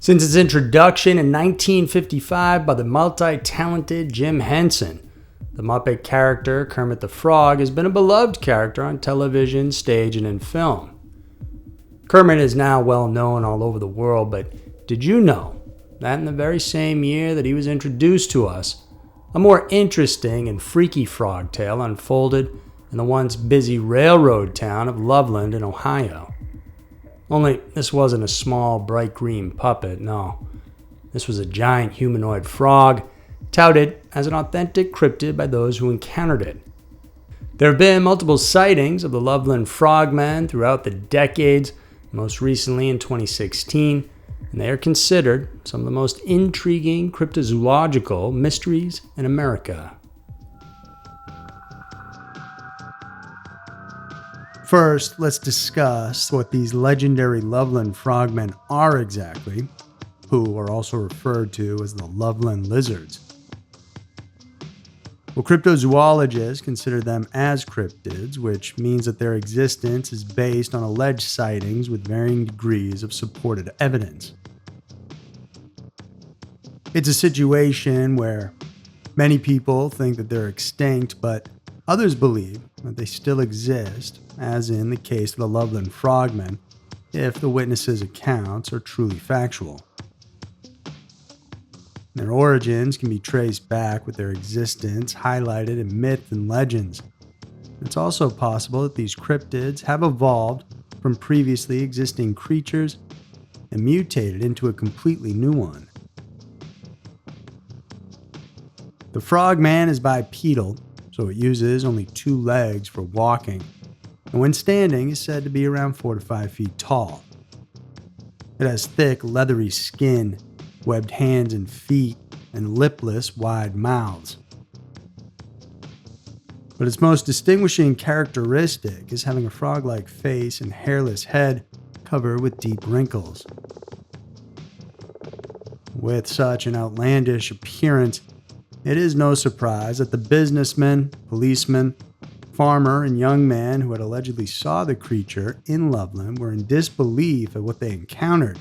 Since its introduction in 1955 by the multi-talented Jim Henson, the Muppet character Kermit the Frog has been a beloved character on television, stage, and in film. Kermit is now well known all over the world, but did you know that in the very same year that he was introduced to us, a more interesting and freaky frog tale unfolded in the once busy railroad town of Loveland in Ohio? Only this wasn't a small, bright green puppet, no. This was a giant humanoid frog, touted as an authentic cryptid by those who encountered it. There have been multiple sightings of the Loveland Frogmen throughout the decades, most recently in 2016, and they are considered some of the most intriguing cryptozoological mysteries in America. First, let's discuss what these legendary Loveland Frogmen are exactly, who are also referred to as the Loveland Lizards. Well, cryptozoologists consider them as cryptids, which means that their existence is based on alleged sightings with varying degrees of supported evidence. It's a situation where many people think that they're extinct, but others believe that they still exist, as in the case of the Loveland Frogmen, if the witnesses' accounts are truly factual. Their origins can be traced back with their existence highlighted in myth and legends. It's also possible that these cryptids have evolved from previously existing creatures and mutated into a completely new one. The frogman is bipedal, so it uses only 2 legs for walking, and when standing is said to be around 4 to 5 feet tall. It has thick, leathery skin, webbed hands and feet, and lipless, wide mouths. But its most distinguishing characteristic is having a frog-like face and hairless head covered with deep wrinkles. With such an outlandish appearance, it is no surprise that the businessman, policeman, farmer, and young man who had allegedly saw the creature in Loveland were in disbelief at what they encountered.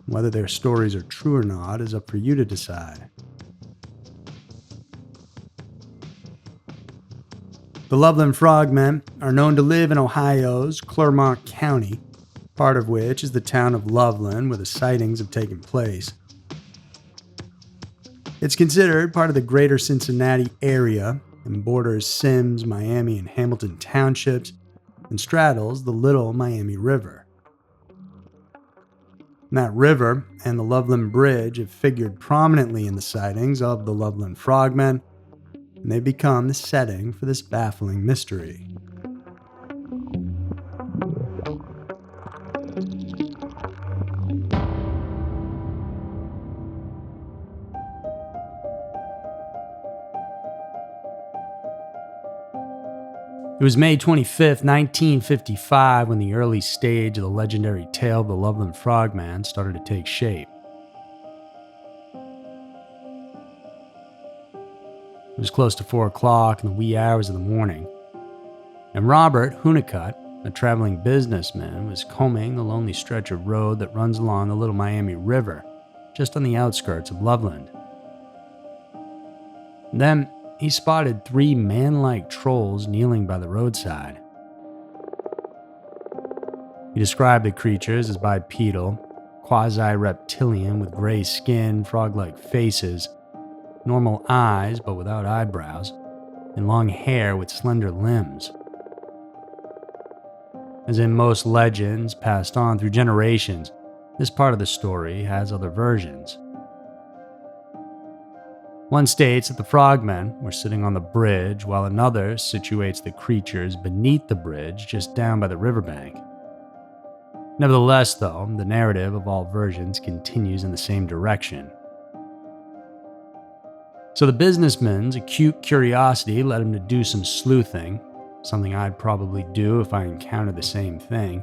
Whether their stories are true or not is up for you to decide. The Loveland Frogmen are known to live in Ohio's Clermont County, part of which is the town of Loveland where the sightings have taken place. It's considered part of the greater Cincinnati area and borders Sims, Miami, and Hamilton townships and straddles the Little Miami River. That river and the Loveland Bridge have figured prominently in the sightings of the Loveland Frogmen, and they've become the setting for this baffling mystery. It was May 25th, 1955, when the early stage of the legendary tale of the Loveland Frogman started to take shape. It was close to 4 o'clock in the wee hours of the morning, and Robert Hunnicutt, a traveling businessman, was combing the lonely stretch of road that runs along the Little Miami River, just on the outskirts of Loveland. Then he spotted 3 man-like trolls kneeling by the roadside. He described the creatures as bipedal, quasi-reptilian with gray skin, frog-like faces, normal eyes but without eyebrows, and long hair with slender limbs. As in most legends passed on through generations, this part of the story has other versions. One states that the frogmen were sitting on the bridge, while another situates the creatures beneath the bridge just down by the riverbank. Nevertheless, though, the narrative of all versions continues in the same direction. So the businessman's acute curiosity led him to do some sleuthing, something I'd probably do if I encountered the same thing.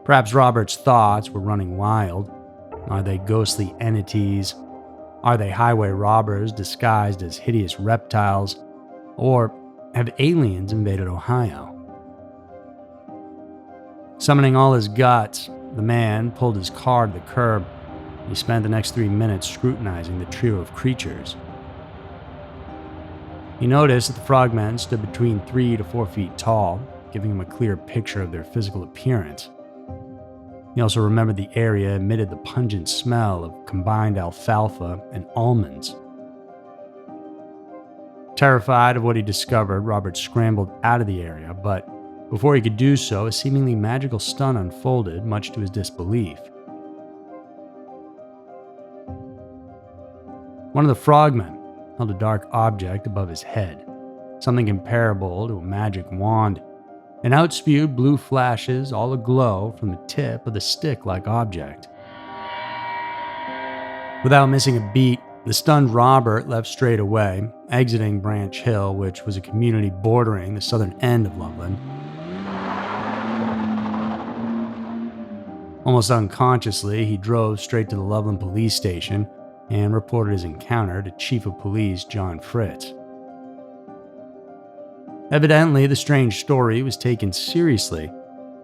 Perhaps Robert's thoughts were running wild. Are they ghostly entities? Are they highway robbers disguised as hideous reptiles? Or have aliens invaded Ohio? Summoning all his guts, the man pulled his car to the curb. He spent the next 3 minutes scrutinizing the trio of creatures. He noticed that the frogmen stood between 3 to 4 feet tall, giving him a clear picture of their physical appearance. He also remembered the area emitted the pungent smell of combined alfalfa and almonds. Terrified of what he discovered, Robert scrambled out of the area, but before he could do so, a seemingly magical stun unfolded, much to his disbelief. One of the frogmen held a dark object above his head, something comparable to a magic wand, and outspewed blue flashes all aglow from the tip of the stick-like object. Without missing a beat, the stunned Robert left straight away, exiting Branch Hill, which was a community bordering the southern end of Loveland. Almost unconsciously, he drove straight to the Loveland police station and reported his encounter to Chief of Police John Fritz. Evidently, the strange story was taken seriously,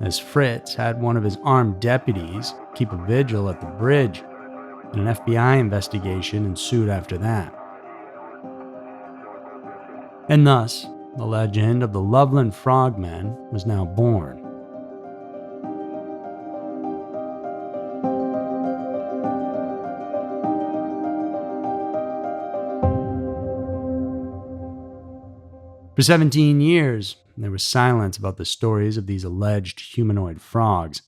as Fritz had one of his armed deputies keep a vigil at the bridge, and an FBI investigation ensued after that. And thus, the legend of the Loveland Frogmen was now born. For 17 years, there was silence about the stories of these alleged humanoid frogs.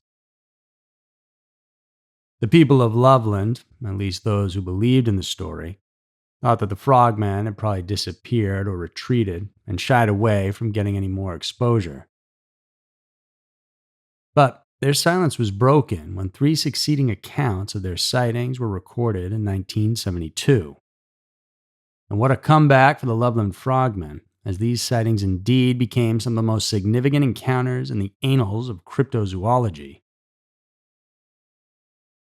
The people of Loveland, at least those who believed in the story, thought that the frogmen had probably disappeared or retreated and shied away from getting any more exposure. But their silence was broken when 3 succeeding accounts of their sightings were recorded in 1972. And what a comeback for the Loveland Frogmen, as these sightings indeed became some of the most significant encounters in the annals of cryptozoology.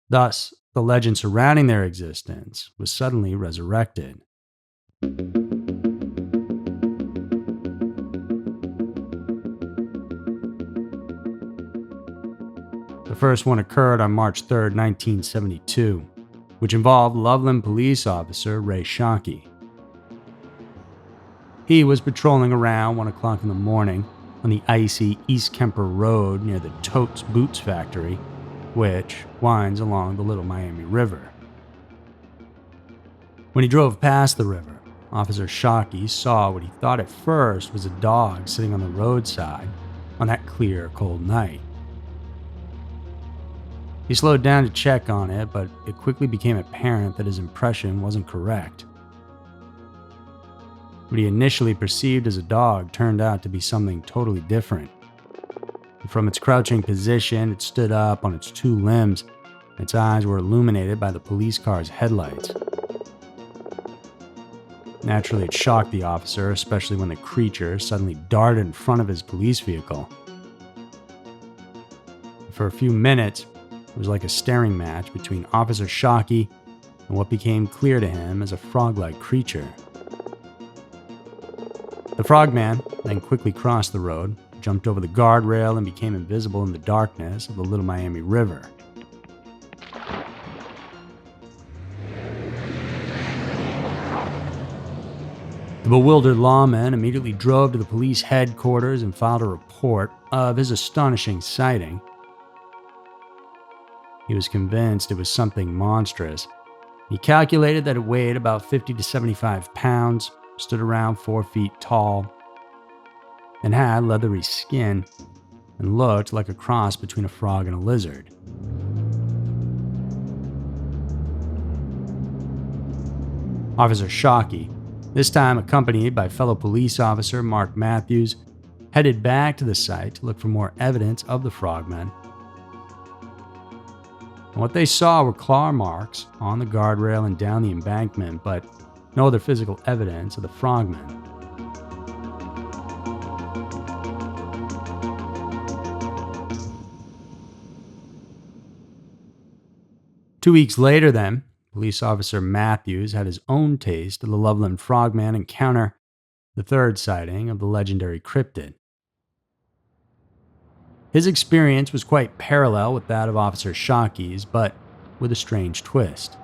Thus, the legend surrounding their existence was suddenly resurrected. The first one occurred on March 3, 1972, which involved Loveland police officer Ray Shockey. He was patrolling around 1 o'clock in the morning on the icy East Kemper Road near the Totes Boots factory, which winds along the Little Miami River. When he drove past the river, Officer Shockey saw what he thought at first was a dog sitting on the roadside on that clear, cold night. He slowed down to check on it, but it quickly became apparent that his impression wasn't correct. What he initially perceived as a dog turned out to be something totally different. From its crouching position, it stood up on its 2 limbs. Its eyes were illuminated by the police car's headlights. Naturally, it shocked the officer, especially when the creature suddenly darted in front of his police vehicle. For a few minutes, it was like a staring match between Officer Shockey and what became clear to him as a frog-like creature. The frogman then quickly crossed the road, jumped over the guardrail, and became invisible in the darkness of the Little Miami River. The bewildered lawman immediately drove to the police headquarters and filed a report of his astonishing sighting. He was convinced it was something monstrous. He calculated that it weighed about 50 to 75 pounds, stood around 4 feet tall, and had leathery skin, and looked like a cross between a frog and a lizard. Officer Shockey, this time accompanied by fellow police officer Mark Matthews, headed back to the site to look for more evidence of the frogmen. And what they saw were claw marks on the guardrail and down the embankment, but no other physical evidence of the frogmen. Two weeks later, then, police officer Matthews had his own taste of the Loveland Frogman encounter, the third sighting of the legendary cryptid. His experience was quite parallel with that of Officer Shockey's, but with a strange twist.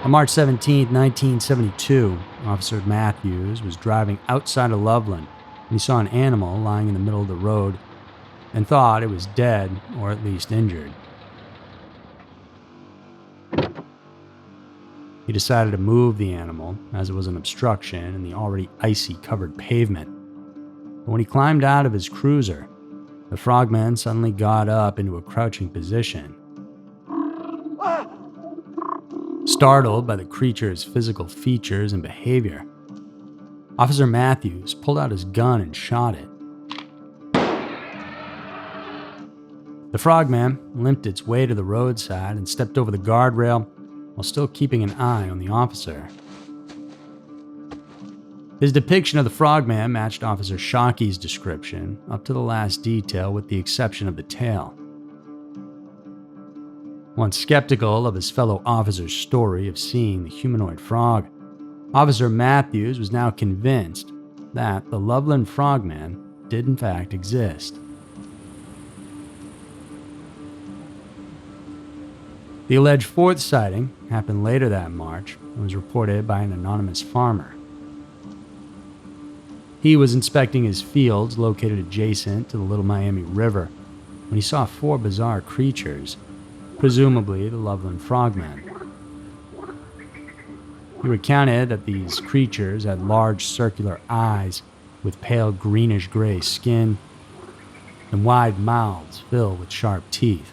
On March 17, 1972, Officer Matthews was driving outside of Loveland when he saw an animal lying in the middle of the road and thought it was dead or at least injured. He decided to move the animal as it was an obstruction in the already icy covered pavement. But when he climbed out of his cruiser, the frogman suddenly got up into a crouching position. Startled by the creature's physical features and behavior, Officer Matthews pulled out his gun and shot it. The frogman limped its way to the roadside and stepped over the guardrail while still keeping an eye on the officer. His depiction of the frogman matched Officer Shockey's description up to the last detail with the exception of the tail. Once skeptical of his fellow officer's story of seeing the humanoid frog, Officer Matthews was now convinced that the Loveland Frogmen did in fact exist. The alleged fourth sighting happened later that March and was reported by an anonymous farmer. He was inspecting his fields located adjacent to the Little Miami River when he saw four bizarre creatures, presumably the Loveland Frogmen. He recounted that these creatures had large circular eyes with pale greenish-gray skin and wide mouths filled with sharp teeth.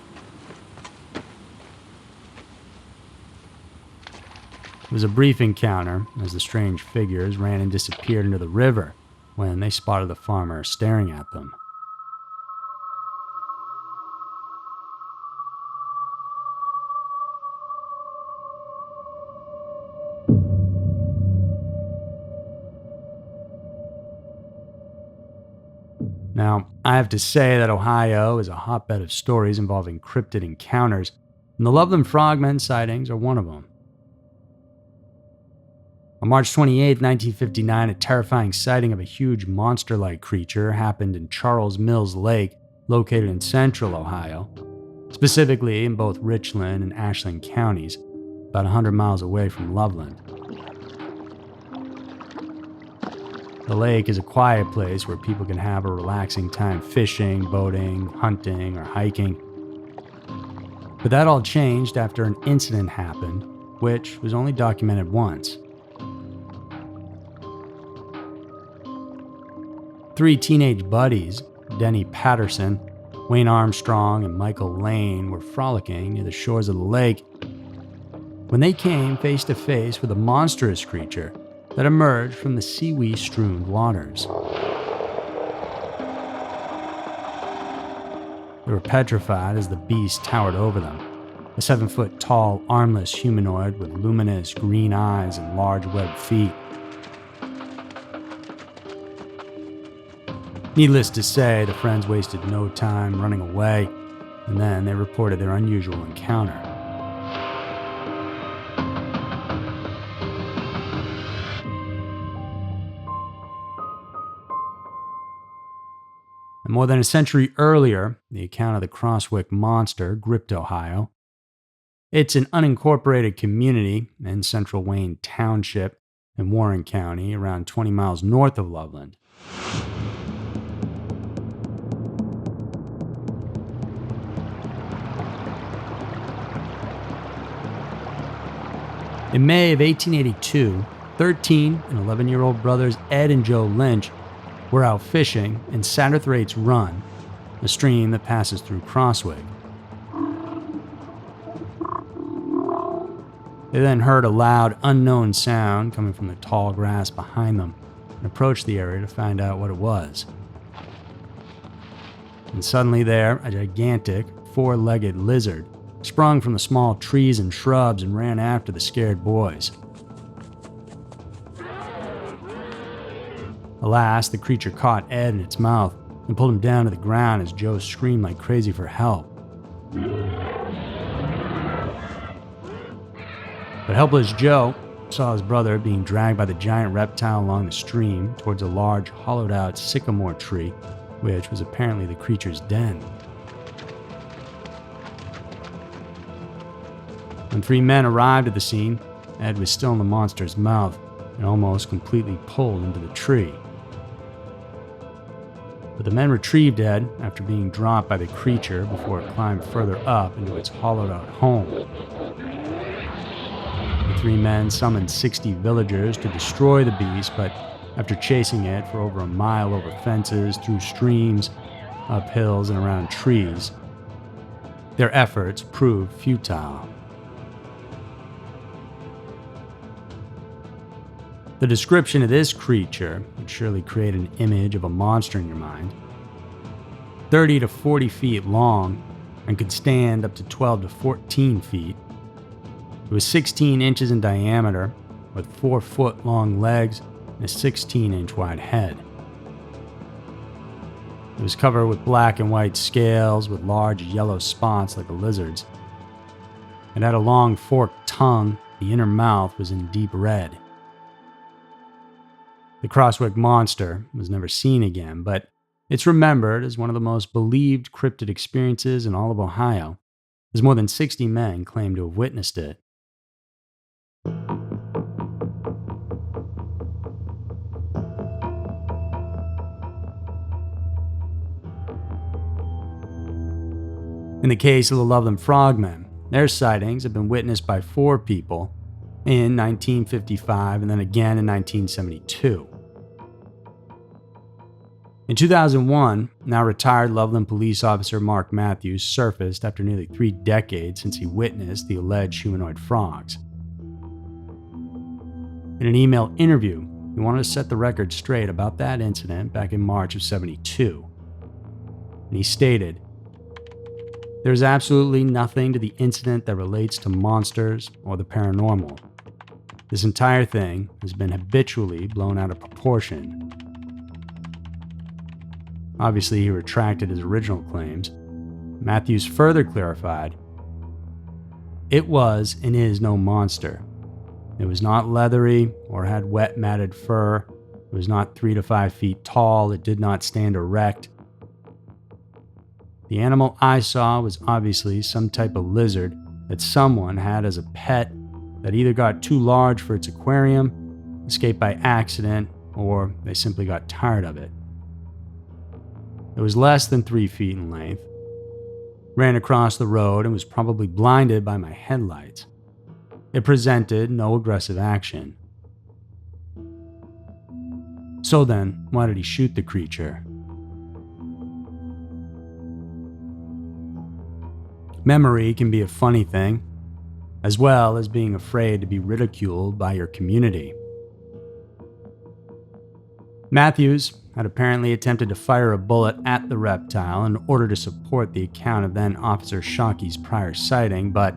It was a brief encounter as the strange figures ran and disappeared into the river when they spotted the farmer staring at them. Now, I have to say that Ohio is a hotbed of stories involving cryptid encounters, and the Loveland Frogmen sightings are one of them. On March 28, 1959, a terrifying sighting of a huge monster-like creature happened in Charles Mills Lake, located in central Ohio, specifically in both Richland and Ashland counties, about 100 miles away from Loveland. The lake is a quiet place where people can have a relaxing time fishing, boating, hunting, or hiking. But that all changed after an incident happened, which was only documented once. 3 teenage buddies, Denny Patterson, Wayne Armstrong, and Michael Lane, were frolicking near the shores of the lake when they came face to face with a monstrous creature that emerged from the seaweed-strewn waters. They were petrified as the beast towered over them, a 7-foot-tall, armless humanoid with luminous green eyes and large webbed feet. Needless to say, the friends wasted no time running away, and then they reported their unusual encounter. And more than a century earlier, the account of the Crosswick Monster gripped Ohio. It's an unincorporated community in central Wayne Township in Warren County, around 20 miles north of Loveland. In May of 1882, 13 and 11-year-old brothers Ed and Joe Lynch were out fishing in Satterthwaite's Run, a stream that passes through Crosswick. They then heard a loud, unknown sound coming from the tall grass behind them and approached the area to find out what it was. And suddenly there, a gigantic, 4-legged lizard sprung from the small trees and shrubs and ran after the scared boys. Alas, the creature caught Ed in its mouth and pulled him down to the ground as Joe screamed like crazy for help. But helpless Joe saw his brother being dragged by the giant reptile along the stream towards a large hollowed-out sycamore tree, which was apparently the creature's den. When 3 men arrived at the scene, Ed was still in the monster's mouth and almost completely pulled into the tree. But the men retrieved Ed after being dropped by the creature before it climbed further up into its hollowed-out home. The 3 men summoned 60 villagers to destroy the beast, but after chasing it for over a mile over fences, through streams, up hills, and around trees, their efforts proved futile. The description of this creature would surely create an image of a monster in your mind. 30 to 40 feet long and could stand up to 12 to 14 feet. It was 16 inches in diameter with 4-foot long legs and a 16-inch wide head. It was covered with black and white scales with large yellow spots like a lizard's. It had a long forked tongue. The inner mouth was in deep red. The Crosswick Monster was never seen again, but it's remembered as one of the most believed cryptid experiences in all of Ohio, as more than 60 men claim to have witnessed it. In the case of the Loveland Frogmen, their sightings have been witnessed by 4 people in 1955 and then again in 1972. In 2001, now retired Loveland police officer Mark Matthews surfaced after nearly 3 decades since he witnessed the alleged humanoid frogs. In an email interview, he wanted to set the record straight about that incident back in March of '72. And he stated, "There's absolutely nothing to the incident that relates to monsters or the paranormal. This entire thing has been habitually blown out of proportion." Obviously, he retracted his original claims. Matthews further clarified, "It was and is no monster. It was not leathery or had wet matted fur. It was not 3 to 5 feet tall. It did not stand erect. The animal I saw was obviously some type of lizard that someone had as a pet that either got too large for its aquarium, escaped by accident, or they simply got tired of it. It was less than 3 feet in length, ran across the road and was probably blinded by my headlights. It presented no aggressive action. So then, why did he shoot the creature?" Memory can be a funny thing, as well as being afraid to be ridiculed by your community. Matthews had apparently attempted to fire a bullet at the reptile in order to support the account of then Officer Shockey's prior sighting, but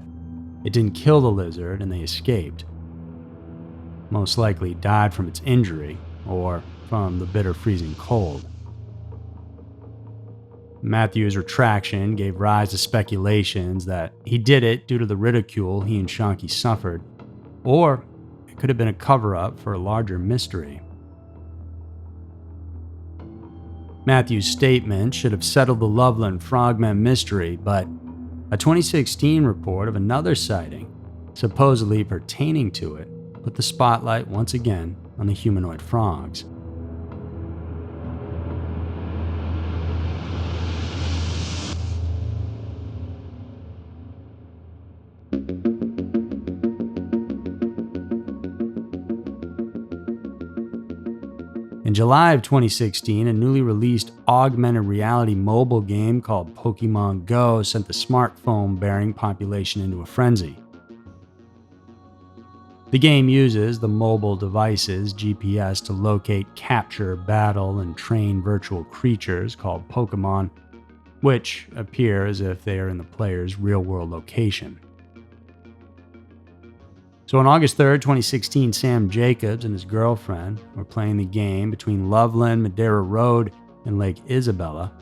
it didn't kill the lizard and they escaped. Most likely died from its injury or from the bitter freezing cold. Matthews' retraction gave rise to speculations that he did it due to the ridicule he and Shockey suffered, or it could have been a cover-up for a larger mystery. Matthews' statement should have settled the Loveland Frogmen mystery, but a 2016 report of another sighting, supposedly pertaining to it, put the spotlight once again on the humanoid frogs. In July of 2016, a newly released augmented reality mobile game called Pokemon Go sent the smartphone-bearing population into a frenzy. The game uses the mobile device's GPS to locate, capture, battle, and train virtual creatures called Pokemon, which appear as if they are in the player's real-world location. So on August 3rd, 2016, Sam Jacobs and his girlfriend were playing the game between Loveland, Madera Road, and Lake Isabella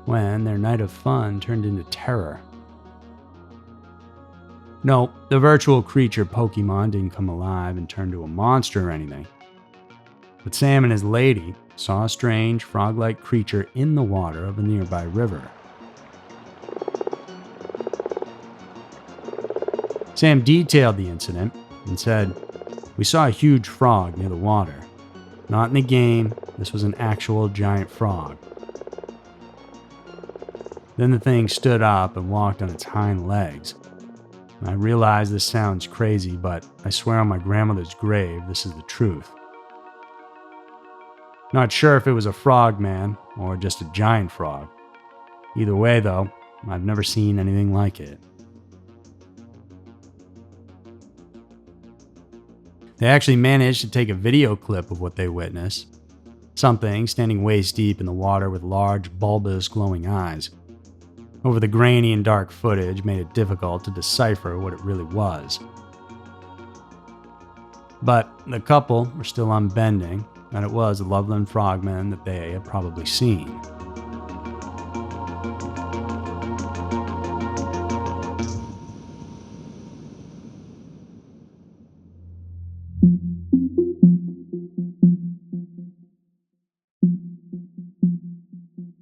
when their night of fun turned into terror. No, the virtual creature Pokemon didn't come alive and turn to a monster or anything. But Sam and his lady saw a strange frog-like creature in the water of a nearby river. Sam detailed the incident and said, "We saw a huge frog near the water. Not in the game, this was an actual giant frog. Then the thing stood up and walked on its hind legs. I realize this sounds crazy, but I swear on my grandmother's grave, this is the truth. Not sure if it was a frog man or just a giant frog. Either way, though, I've never seen anything like it." They actually managed to take a video clip of what they witnessed. Something standing waist deep in the water with large, bulbous, glowing eyes. Over the grainy and dark footage made it difficult to decipher what it really was. But the couple were still unbending that it was the Loveland Frogmen that they had probably seen.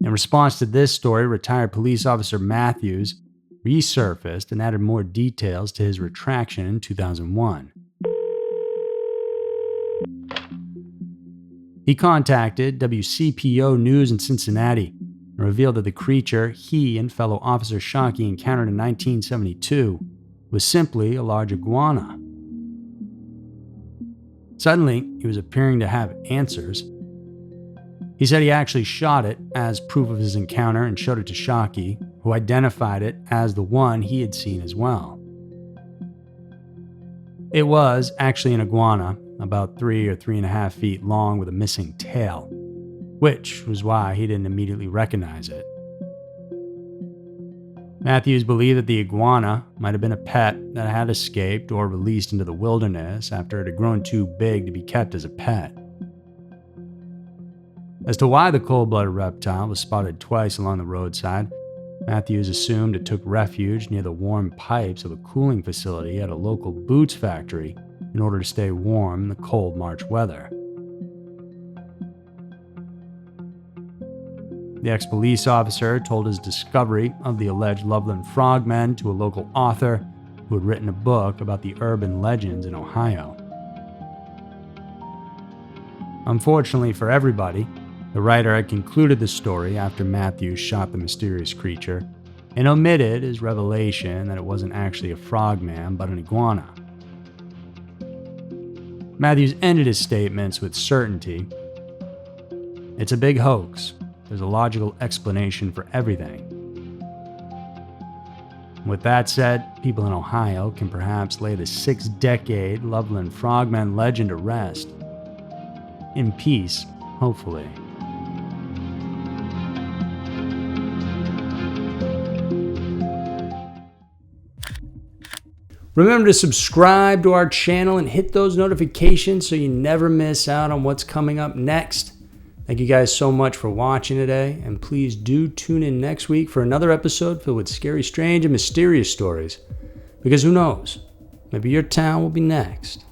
In response to this story, retired police officer Matthews resurfaced and added more details to his retraction in 2001. He contacted WCPO News in Cincinnati and revealed that the creature he and fellow officer Shockey encountered in 1972 was simply a large iguana. Suddenly, he was appearing to have answers. He said he actually shot it as proof of his encounter and showed it to Shockey, who identified it as the one he had seen as well. It was actually an iguana, about 3 or 3.5 feet long with a missing tail, which was why he didn't immediately recognize it. Matthews believed that the iguana might have been a pet that had escaped or released into the wilderness after it had grown too big to be kept as a pet. As to why the cold-blooded reptile was spotted twice along the roadside, Matthews assumed it took refuge near the warm pipes of a cooling facility at a local boots factory in order to stay warm in the cold March weather. The ex-police officer told his discovery of the alleged Loveland Frogmen to a local author who had written a book about the urban legends in Ohio. Unfortunately for everybody, the writer had concluded the story after Matthews shot the mysterious creature and omitted his revelation that it wasn't actually a frogman but an iguana. Matthews ended his statements with certainty. "It's a big hoax. There's a logical explanation for everything." With that said, people in Ohio can perhaps lay the 6-decade Loveland Frogmen legend to rest. In peace, hopefully. Remember to subscribe to our channel and hit those notifications so you never miss out on what's coming up next. Thank you guys so much for watching today, and please do tune in next week for another episode filled with scary, strange, and mysterious stories. Because who knows, maybe your town will be next.